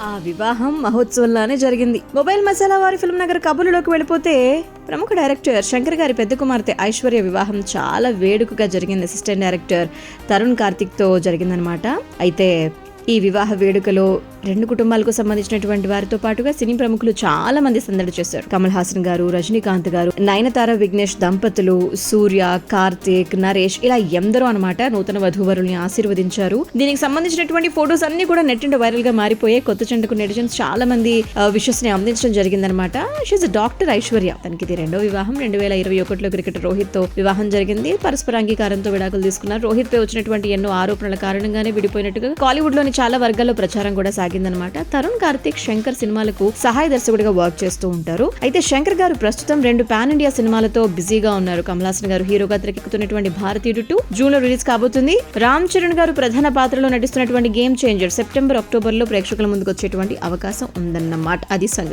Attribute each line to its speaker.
Speaker 1: ఆ వివాహం మహోత్సవంలానే జరిగింది. మొబైల్ మసాలా వారి ఫిల్మ్ నగర్ కబుర్లోకి వెళ్ళిపోతే ప్రముఖ డైరెక్టర్ శంకర్ గారి పెద్ద కుమార్తె ఐశ్వర్య వివాహం చాలా వేడుకగా జరిగింది. అసిస్టెంట్ డైరెక్టర్ తరుణ్ కార్తిక్ తో జరిగిందనమాట. అయితే ఈ వివాహ వేడుకలో రెండు కుటుంబాలకు సంబంధించినటువంటి వారితో పాటుగా సినీ ప్రముఖులు చాలా మంది సందడి చేశారు. కమల్ హాసన్ గారు, రజనీకాంత్ గారు, నయనతార విఘ్నేష్ దంపతులు, సూర్య, కార్తీక్, నరేష్ ఇలా ఎందరో అనమాట నూతన వధూవరుల్ని ఆశీర్వదించారు. దీనికి సంబంధించినటువంటి ఫొటోస్ అన్ని కూడా నెట్ వైరల్ గా మారిపోయే కొత్త జంటకు నెటిజన్స్ చాలా మంది విషెస్ ని అందించడం జరిగిందనమాట. She doctor Aishwarya. తనకి ఇది రెండో వివాహం. 2021లో క్రికెటర్ రోహిత్ తో వివాహం జరిగింది. పరస్పర అంగీకారంతో విడాకులు తీసుకున్నారు. రోహిత్ పై వచ్చినటువంటి ఎన్నో ఆరోపణల కారణంగానే విడిపోయినట్టుగా కాలీవుడ్ లోని చాలా వర్గాల్లో ప్రచారం కూడా సాగిందనమాట. తరుణ్ కార్తిక్ శంకర్ సినిమాలకు సహాయ దర్శకుడిగా వర్క్ చేస్తూ ఉంటారు. అయితే శంకర్ గారు ప్రస్తుతం 2 పాన్ ఇండియా సినిమాలతో బిజీగా ఉన్నారు. కమల్ హాసన్ గారు హీరోగా తెరకెక్కుతున్నటువంటి భారతీయుడు 2 జూన్ లో రిలీజ్ కాబోతుంది. రామ్ చరణ్ గారు ప్రధాన పాత్రలో నటిస్తున్నటువంటి గేమ్ చేంజర్ సెప్టెంబర్, అక్టోబర్ లో ప్రేక్షకుల ముందుకు వచ్చేటువంటి అవకాశం ఉందన్నమాట. అది సంగతి.